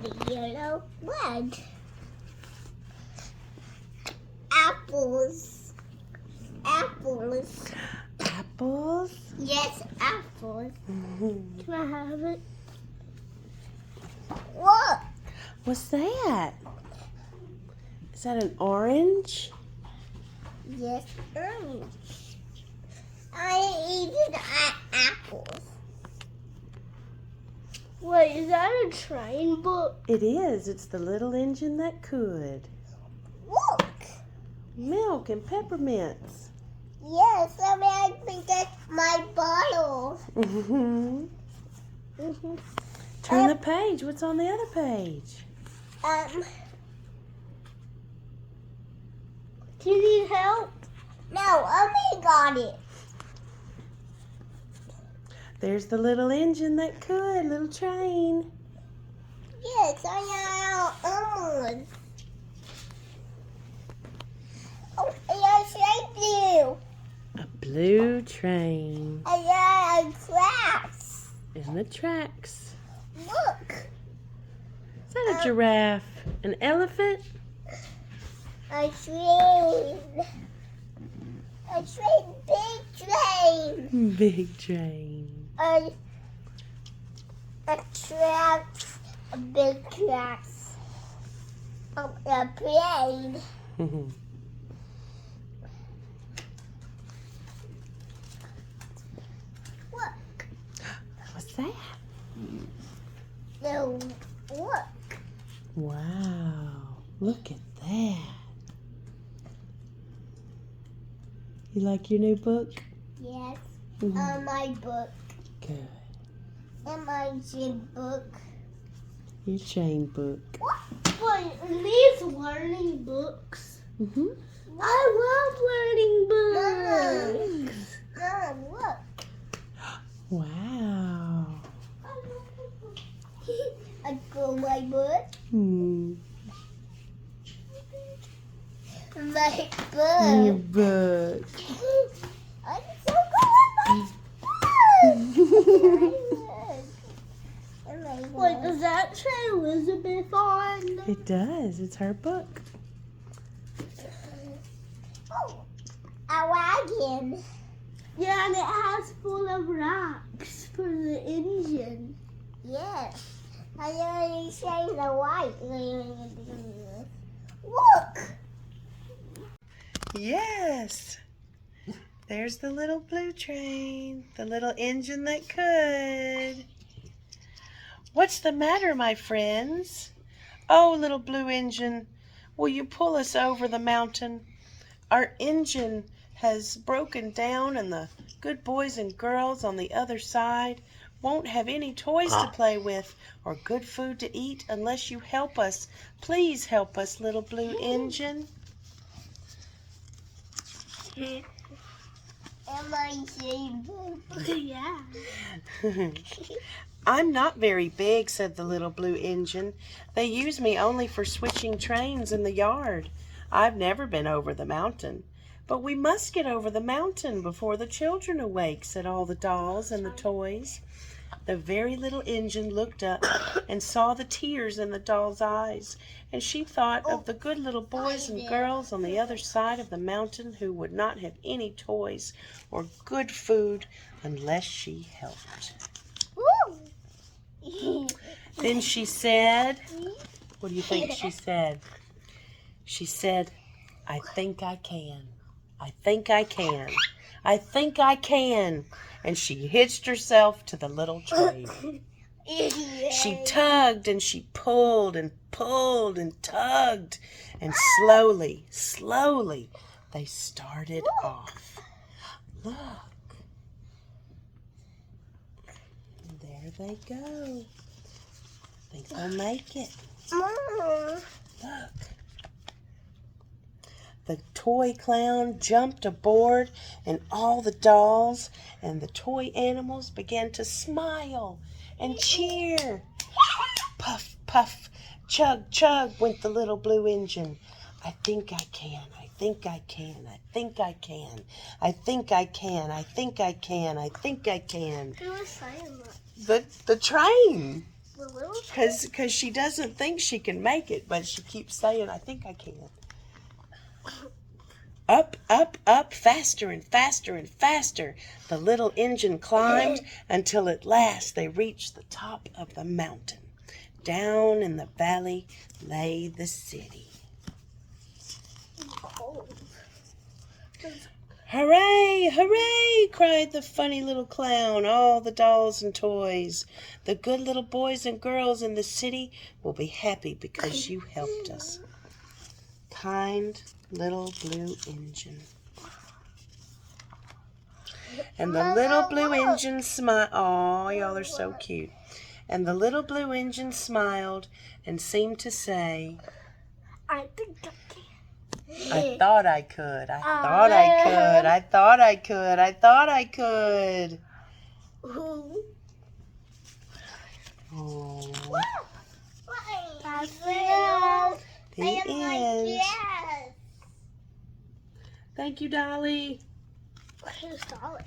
the yellow bread. Apples. Apples. Apples? Yes, apples. Can I have it? What? What's that? Is that an orange? Yes, orange. I eaten apples. Wait, is that a train book? It is. It's the little engine that could. Look. Milk and peppermints. Yes, I think that's my bottle. Turn the page. What's on the other page? Do you need help? No, Mommy got it. There's the little engine that could. Little train. Yes, I got almonds. Oh, yes, I do. A blue train. I got crafts. In the tracks. Look. Is that a giraffe? An elephant? A train. A train, big train. Big train. A tracks, a big tracks. A plane. Look. What's that? No, look. Wow. Look at that. You like your new book? Yes. Mhm. My book. Good. And my gym book. Your chain book. What? Wait, these learning books? Mm-hmm. I love learning books. Mom, look. Wow. I go my book. Hmm. My Your book. book. I'm so good at my book. Wait, does that say Elizabeth on? It does. It's her book. Oh, a wagon. Yeah, and it has full of racks for the engine. Yes. I already say the white. Look. Yes. There's the little blue train. The little engine that could. What's the matter, my friends? Oh, little blue engine, will you pull us over the mountain? Our engine has broken down and the good boys and girls on the other side won't have any toys to play with or good food to eat unless you help us. Please help us, little blue engine. Am I saying yeah. I'm not very big, said the little blue engine. They use me only for switching trains in the yard. I've never been over the mountain. But we must get over the mountain before the children awake, said all the dolls and the toys. The very little engine looked up and saw the tears in the doll's eyes, and she thought of the good little boys and girls on the other side of the mountain who would not have any toys or good food unless she helped. Then she said, what do you think she said? She said, I think I can. I think I can. I think I can. And she hitched herself to the little train. She tugged and she pulled and pulled and tugged. And slowly, slowly, they started off. Look. There they go. Think they'll make it. Look. The toy clown jumped aboard, and all the dolls and the toy animals began to smile and cheer. Puff, puff, chug, chug went the little blue engine. I think I can, I think I can, I think I can, I think I can, I think I can, I think I can. Who was saying that? The train. The little Because she doesn't think she can make it, but she keeps saying, I think I can. Up, up, up, faster and faster and faster. The little engine climbed until at last they reached the top of the mountain. Down in the valley lay the city. cold. Hooray, hooray, cried the funny little clown, all the dolls and toys. The good little boys and girls in the city will be happy because you helped us. Kind little blue engine. And the little blue engine smiled. Aw, y'all are so cute. And the little blue engine smiled and seemed to say, I think I can. I thought I could. I thought I could. I thought I could. I thought I could. Oh. The end. Thank you, Dolly. Where's Dolly?